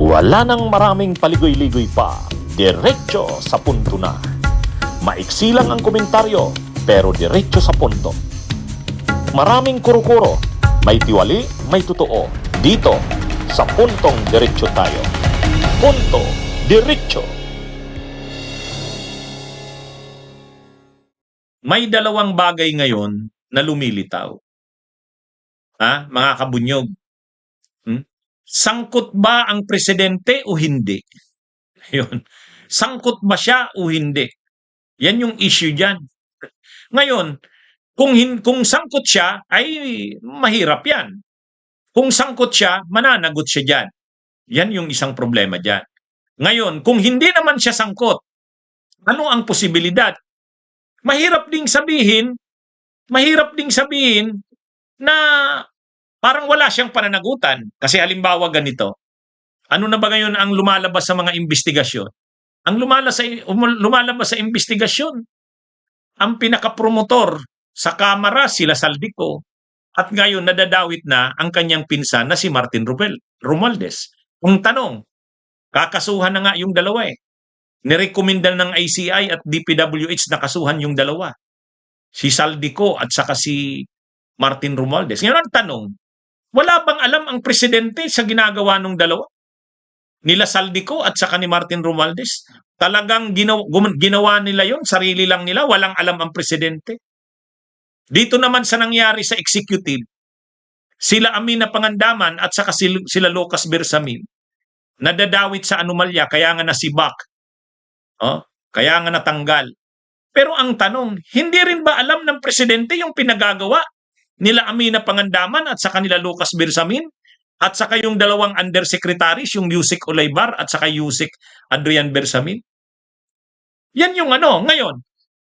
Wala nang maraming paligoy-ligoy pa, diretso sa punto na. Maiksi lang ang komentaryo, pero diretso sa punto. Maraming kuro-kuro, may tiwali, may totoo. Dito, sa puntong diretso tayo. Punto, diretso. May dalawang bagay ngayon na lumilitaw. Mga kabunyog. Sangkot ba ang presidente o hindi? Yun. Sangkot ba siya o hindi? Yan yung issue dyan. Ngayon, kung sangkot siya, ay mahirap yan. Kung sangkot siya, mananagot siya dyan. Yan yung isang problema dyan. Ngayon, kung hindi naman siya sangkot, ano ang posibilidad? Mahirap ding sabihin na parang wala siyang pananagutan. Kasi halimbawa ganito, ano na ba ngayon ang lumalabas sa mga investigasyon? Ang lumalabas sa investigasyon, ang pinakapromotor sa Kamara, sila Saldico, at ngayon nadadawit na ang kanyang pinsan na si Martin Romualdez. Ang tanong, kakasuhan na nga yung dalawa eh. Nirekomendan ng ICI at DPWH na kasuhan yung dalawa. Si Saldico at saka si Martin Romualdez. Ngayon ang tanong, wala bang alam ang presidente sa ginagawa ng dalawa? Nila Saldico at saka ni Martin Romualdez? Talagang ginawa nila yon, sarili lang nila, walang alam ang presidente. Dito naman sa nangyari sa executive, sila Amina Pangandaman at saka sila Lucas Bersamin, nadadawit sa anomalya, kaya nga nasibak. Kaya nga natanggal. Pero ang tanong, hindi rin ba alam ng presidente yung pinagagawa nila Amina Pangandaman at saka nila Lucas Bersamin at saka yung dalawang undersecretaries, yung Yusek Olaybar at saka Yusek Adrian Bersamin? Yan yung ngayon.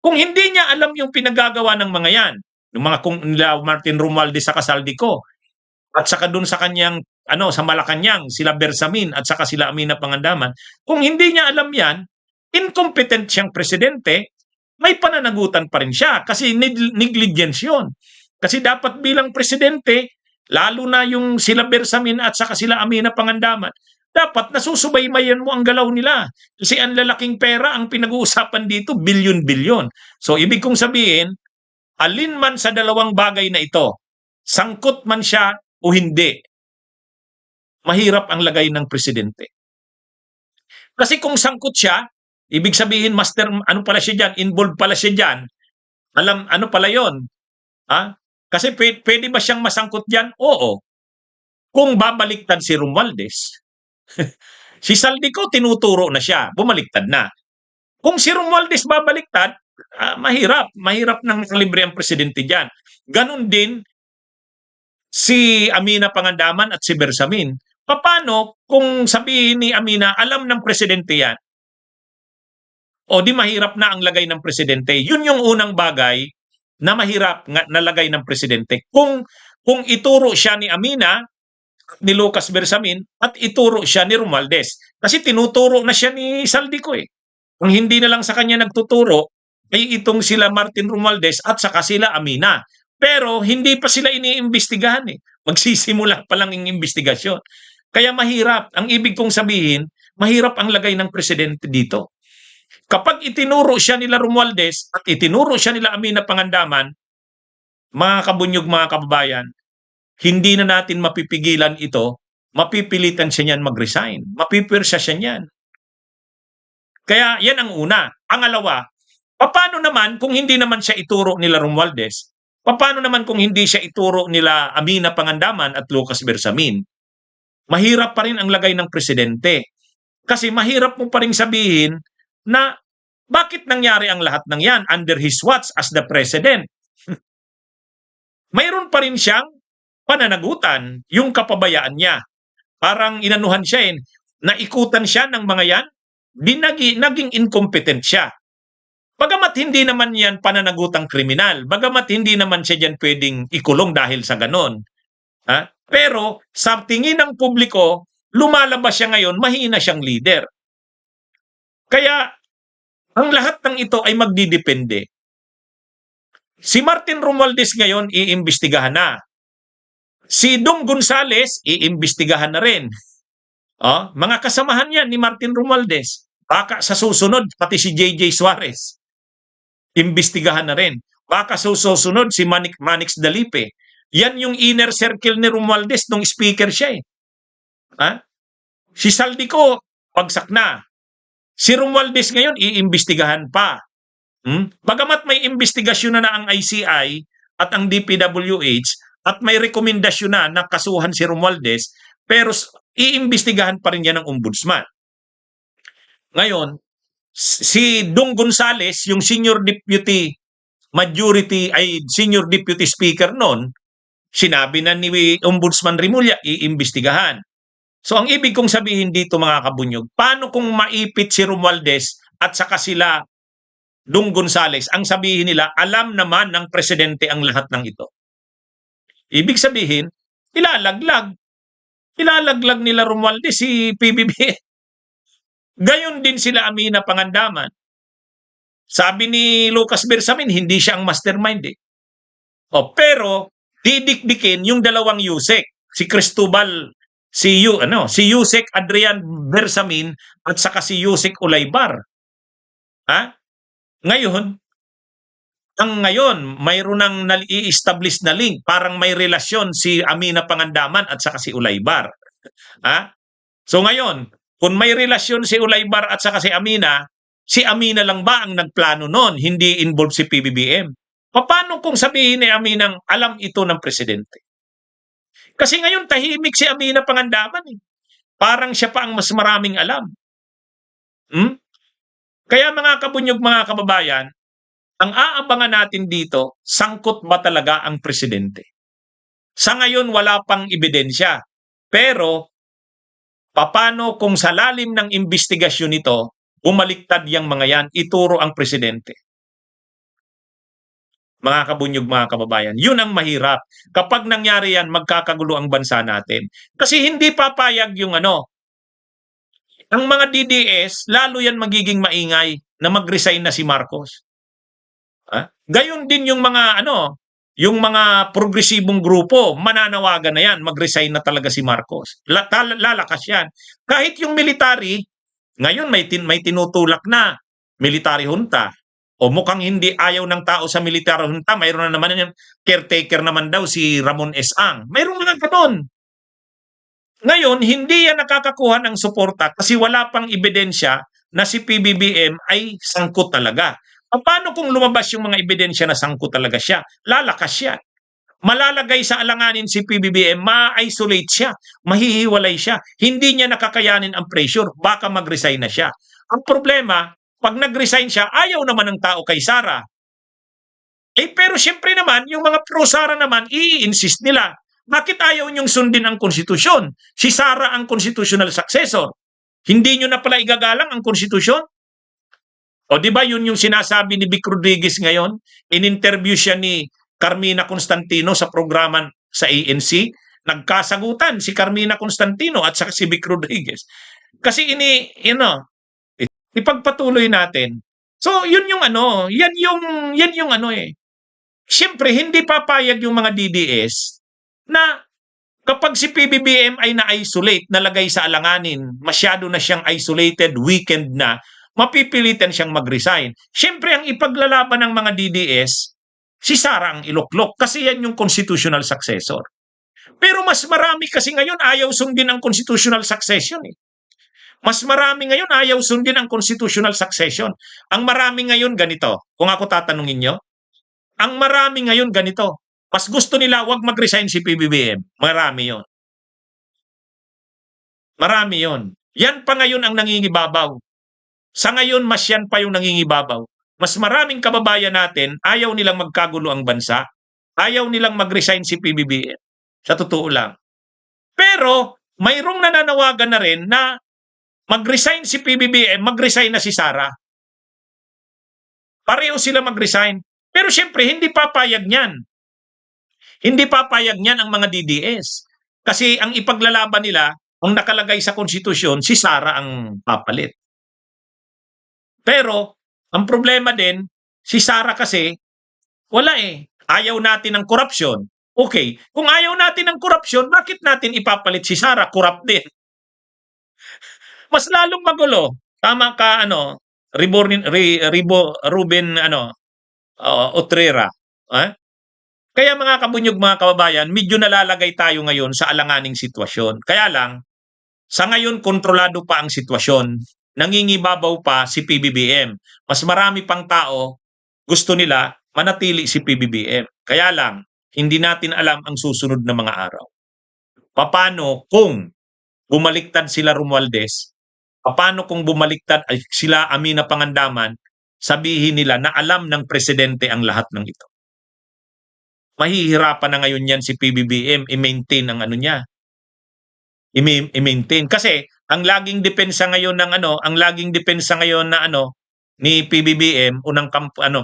Kung hindi niya alam yung pinagagawa ng mga yan, yung mga kung nila Martin Romualdez sa Saldico at saka dun sa kanyang sa Malacanang, sila Bersamin at saka sila Amina Pangandaman, kung hindi niya alam yan, incompetent siyang presidente, may pananagutan pa rin siya kasi negligence yun. Kasi dapat bilang presidente, lalo na yung sila Bersamin at saka sila Amina Pangandaman, dapat nasusubaybayan mo ang galaw nila. Kasi ang lalaking pera ang pinag-uusapan dito, bilyon-bilyon. So ibig kong sabihin, alin man sa dalawang bagay na ito, sangkot man siya o hindi, mahirap ang lagay ng presidente. Kasi kung sangkot siya, ibig sabihin, master, pala siya dyan, involved pala siya dyan. Alam, pala yon? Kasi pwede ba siyang masangkot dyan? Oo. Kung babaliktad si Romualdez, si Saldico tinuturo na siya, bumaliktad na. Kung si Romualdez babaliktad, mahirap. Mahirap ng libre ang presidente dyan. Ganon din si Amina Pangandaman at si Bersamin. Paano kung sabihin ni Amina, alam ng presidente yan? O di mahirap na ang lagay ng presidente. Yun yung unang bagay na mahirap na lagay ng presidente. Kung ituro siya ni Amina, ni Lucas Bersamin, at ituro siya ni Romualdez. Kasi tinuturo na siya ni Saldico eh. Kung hindi na lang sa kanya nagtuturo, ay itong sila Martin Romualdez at saka sila Amina. Pero hindi pa sila iniimbestigahan eh. Magsisimula pa lang yung investigasyon. Kaya mahirap. Ang ibig kong sabihin, mahirap ang lagay ng presidente dito. Kapag itinuro siya nila Romualdez at itinuro siya nila Amina Pangandaman, mga kabunyog, mga kababayan, hindi na natin mapipigilan ito, mapipilitan siya niyan mag-resign. Mapipirsa siya niyan. Kaya yan ang una. Pangalawa, paano naman kung hindi naman siya ituro nila Romualdez? Paano naman kung hindi siya ituro nila Amina Pangandaman at Lucas Bersamin? Mahirap pa rin ang lagay ng presidente. Kasi mahirap mo pa rin sabihin na bakit nangyari ang lahat ng yan under his watch as the president? Mayroon pa rin siyang pananagutan, yung kapabayaan niya. Parang inanuhan siya naikutan siya ng mga yan, naging incompetent siya. Bagamat hindi naman yan pananagutang kriminal, bagamat hindi naman siya dyan pwedeng ikulong dahil sa ganon. Pero sa tingin ng publiko, lumalabas siya ngayon, mahina siyang leader. Kaya ang lahat ng ito ay magdidepende. Si Martin Romualdez ngayon iimbestigahan na. Si Dong Gonzales iimbestigahan na rin. Mga kasamahan yan ni Martin Romualdez. Baka sa susunod, pati si JJ Suarez, imbestigahan na rin. Baka sa susunod, si Manix Dalipe. Yan yung inner circle ni Romualdez nung speaker siya eh. Si Saldico, pagsak na. Si Romualdez ngayon, iimbestigahan pa. Bagamat may investigasyon na ang ICI at ang DPWH at may rekomendasyon na kasuhan si Romualdez, pero iimbestigahan pa rin yan ng ombudsman. Ngayon, si Dong Gonzales, yung senior deputy speaker noon, sinabi na ni Ombudsman Rimulya, iimbestigahan. So ang ibig kong sabihin dito mga kabunyog, paano kung maipit si Romualdez at saka sila Dong Gonzales, ang sabihin nila, alam naman ng presidente ang lahat ng ito. Ibig sabihin, ilalaglag nila Romualdez si PBBM. Gayon din sila Amina Pangandaman. Sabi ni Lucas Bersamin, hindi siya ang mastermind eh. Pero didikdikin yung dalawang Yusek, si Cristobal, si Yusek Adrian Bersamin at saka si Yusek Ulaybar. Ngayon, mayroon ng nai-establish na link, parang may relasyon si Amina Pangandaman at saka si Ulaybar. So ngayon, kung may relasyon si Ulaybar at saka si Amina lang ba ang nagplano noon, hindi involved si PBBM? Paano kung sabihin ni Aminang alam ito ng presidente? Kasi ngayon tahimik si Amina Pangandaman eh. Parang siya pa ang mas maraming alam. Kaya mga kabunyog, mga kababayan, ang aabangan natin dito, sangkot ba talaga ang presidente? Sa ngayon wala pang ebidensya. Pero paano kung sa lalim ng investigasyon nito, bumaliktad yang mga yan, ituro ang presidente? Mga kabunyog, mga kababayan, yun ang mahirap. Kapag nangyari yan, magkakagulo ang bansa natin. Kasi hindi papayag yung ang mga DDS, lalo yan magiging maingay na mag-resign na si Marcos. Gayon din yung mga yung mga progresibong grupo, mananawagan na yan, mag-resign na talaga si Marcos. Lalakas yan. Kahit yung military, ngayon may tinutulak na military junta. O mukhang hindi ayaw ng tao sa military junta, mayroon na naman yung caretaker naman daw si Ramon S. Ang. Mayroon na ganoon. Ngayon, hindi yan nakakakuha ng suporta kasi wala pang ebidensya na si PBBM ay sangkot talaga. Paano kung lumabas yung mga ebidensya na sangkot talaga siya? Lalakas siya. Malalagay sa alanganin si PBBM, ma-isolate siya, mahihiwalay siya. Hindi niya nakakayanin ang pressure, baka mag-resign na siya. Ang problema, pag nag-resign siya, ayaw naman ng tao kay Sara. Pero siyempre naman, yung mga pro-Sara naman, i-insist nila. Bakit ayaw niyong sundin ang konstitusyon? Si Sara ang constitutional successor. Hindi niyo na pala igagalang ang konstitusyon? O di ba yun yung sinasabi ni Vic Rodriguez ngayon? In-interview siya ni Carmina Constantino sa programa sa ANC. Nagkasagutan si Carmina Constantino at saka si Vic Rodriguez. Kasi ipagpatuloy natin. So yun yung yan yung Siyempre hindi papayag yung mga DDS na kapag si PBBM ay na-isolate, nalagay sa alanganin, masyado na siyang isolated, weakened na, mapipilitan siyang mag-resign. Siyempre, ang ipaglalaban ng mga DDS, si Sara ang iluklok kasi yan yung constitutional successor. Pero mas marami kasi ngayon ayaw sundin ang constitutional succession eh. Mas marami ngayon ayaw sundin ang constitutional succession. Ang marami ngayon ganito, kung ako tatanungin nyo, ang marami ngayon ganito, mas gusto nila wag mag-resign si PBBM. Marami yon. Marami yon. Yan pa ngayon ang nangingibabaw. Sa ngayon, mas yan pa yung nangingibabaw. Mas maraming kababayan natin, ayaw nilang magkagulo ang bansa. Ayaw nilang mag-resign si PBBM. Sa totoo lang. Pero, mayroong nananawagan na rin na mag-resign si PBBM, mag-resign na si Sara. Pareho sila mag-resign. Pero siyempre, hindi papayag niyan. Hindi papayag niyan ang mga DDS. Kasi ang ipaglalaban nila, ang nakalagay sa konstitusyon, si Sara ang papalit. Pero, ang problema din, si Sara kasi, wala eh. Ayaw natin ng korupsyon. Okay, kung ayaw natin ng korupsyon, bakit natin ipapalit si Sara? Corrupt din. mas lalong magulo. Tama ka, Ruben, Utrera. Ah? Kaya mga kabunyog, mga kababayan, medyo nalalagay tayo ngayon sa alanganing sitwasyon. Kaya lang, sa ngayon, kontrolado pa ang sitwasyon. Nangingibabaw pa si PBBM. Mas marami pang tao, gusto nila manatili si PBBM. Kaya lang, hindi natin alam ang susunod na mga araw. Paano kung bumaliktad sila Romualdez? Paano kung bumaliktad ay sila Amina Pangandaman? Sabihin nila na alam ng presidente ang lahat ng ito. Mahihirapan na ngayon yan si PBBM i-maintain ang ano niya. I-maintain kasi ang laging depensa ngayon ng ni PBBM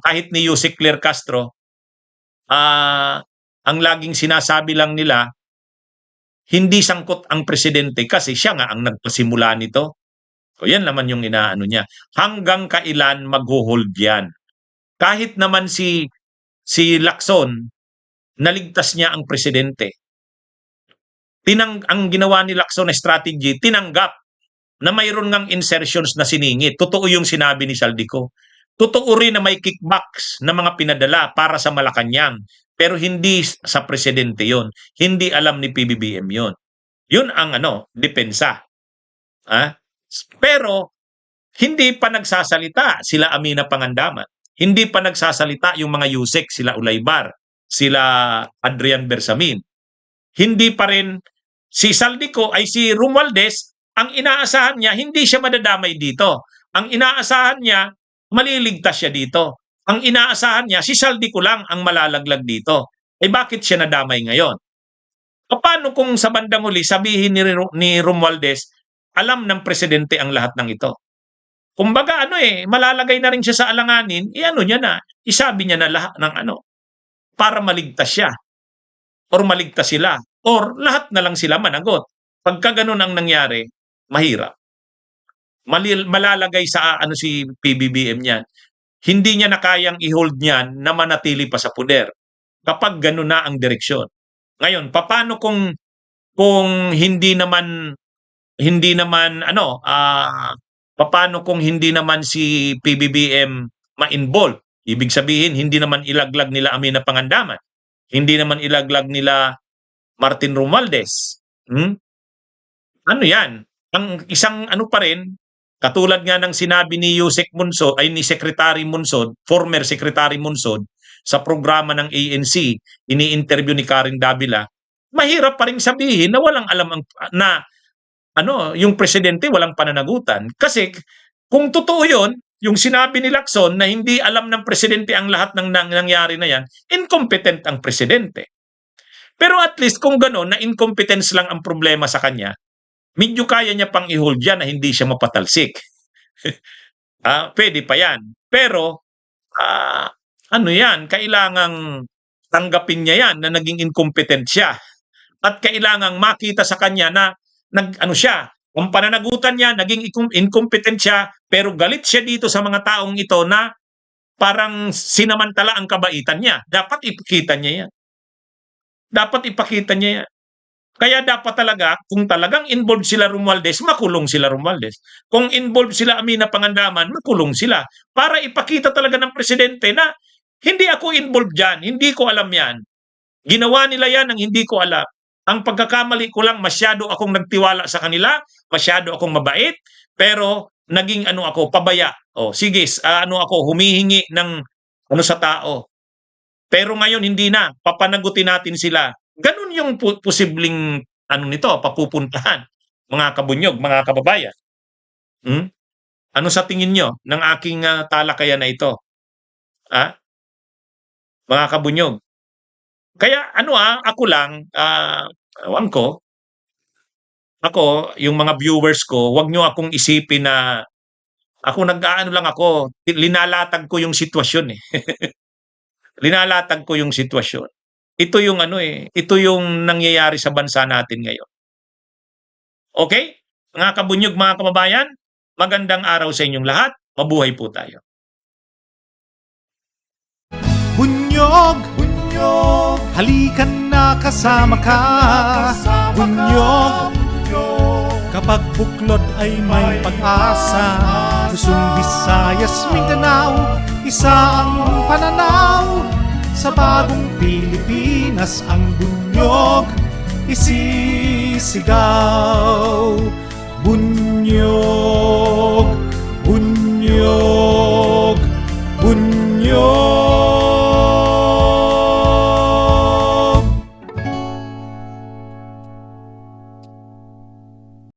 kahit ni Yusek Claire Castro, ang laging sinasabi lang nila, hindi sangkot ang presidente kasi siya nga ang nagpasimula nito. So yan naman yung inaano niya. Hanggang kailan mag-hold yan? Kahit naman si Lacson, naligtas niya ang presidente. Ang ginawa ni Lacson na strategy, tinanggap na mayroon ngang insertions na siningit. Totoo yung sinabi ni Saldico. Totoo rin na may kickbacks na mga pinadala para sa Malacanang. Pero hindi sa presidente yon. Hindi alam ni PBBM yon. Yun ang depensa. Pero hindi pa nagsasalita sila Amina Pangandaman. Hindi pa nagsasalita yung mga Yusek, sila Ulaybar, sila Adrian Bersamin. Hindi pa rin si Saldico ay si Romualdez, ang inaasahan niya, hindi siya madadamay dito. Ang inaasahan niya, maliligtas siya dito. Ang inaasahan niya, si Saldico lang ang malalaglag dito. Eh bakit siya nadamay ngayon? Paano kung sa bandang huli sabihin ni Romualdez, alam ng presidente ang lahat ng ito? Kumbaga malalagay na rin siya sa alanganin, isabi niya na lahat ng para maligtas siya. Or maligtas sila. Or lahat na lang sila managot. Pagka ganun ang nangyari, mahirap. Malalagay sa si PBBM niyan. Hindi niya na kayang i-hold niyan na manatili pa sa puder. Kapag ganun na ang direksyon. Ngayon, paano kung paano kung hindi naman si PBBM ma-involve? Ibig sabihin, hindi naman ilaglag nila Amina Pangandaman. Hindi naman ilaglag nila Martin Romualdez. Ano yan? Ang isang pa rin, katulad nga ng sinabi ni ni Secretary Munsod, former Secretary Munsod, sa programa ng ANC, ini-interview ni Karen Davila, mahirap pa rin sabihin na walang alam yung presidente walang pananagutan. Kasi kung totoo yun, yung sinabi ni Lacson na hindi alam ng presidente ang lahat ng nangyari na yan, incompetent ang presidente. Pero at least kung gano'n, na incompetence lang ang problema sa kanya, medyo kaya niya pang i-hold yan na hindi siya mapatalsik. Pwede pa yan. Pero, kailangang tanggapin niya yan na naging incompetent siya. At kailangang makita sa kanya na ang pananagutan niya, naging incompetent siya, pero galit siya dito sa mga taong ito na parang sinamantala ang kabaitan niya. Dapat ipakita niya yan. Kaya dapat talaga, kung talagang involved sila Romualdez, makulong sila Romualdez. Kung involved sila Amina Pangandaman, makulong sila. Para ipakita talaga ng presidente na hindi ako involved dyan, hindi ko alam yan. Ginawa nila yan ang hindi ko alam. Ang pagkakamali ko lang, masyado akong nagtiwala sa kanila, masyado akong mabait, pero naging ako, pabaya. Sige, humihingi ng sa tao. Pero ngayon hindi na, papanagutin natin sila. Ganun yung posibleng papupuntahan, mga kabunyog, mga kababayan. Ano sa tingin nyo ng aking talakayan na ito? Mga kabunyog. Kaya ako lang, yung mga viewers ko, wag nyo akong isipin na ako linalatag ko yung sitwasyon Linalatag ko yung sitwasyon. Ito yung ito yung nangyayari sa bansa natin ngayon. Okay? Mga kabunyog, mga kababayan, magandang araw sa inyong lahat. Mabuhay po tayo. Bunyog, halika na kasama ka. Bunyog, Kapag buklod ay may pag-asa, Luzon, Visayas, Mindanao, isa ang pananaw. Sa bagong Pilipinas ang bunyog isisigaw. Bunyog, bunyog.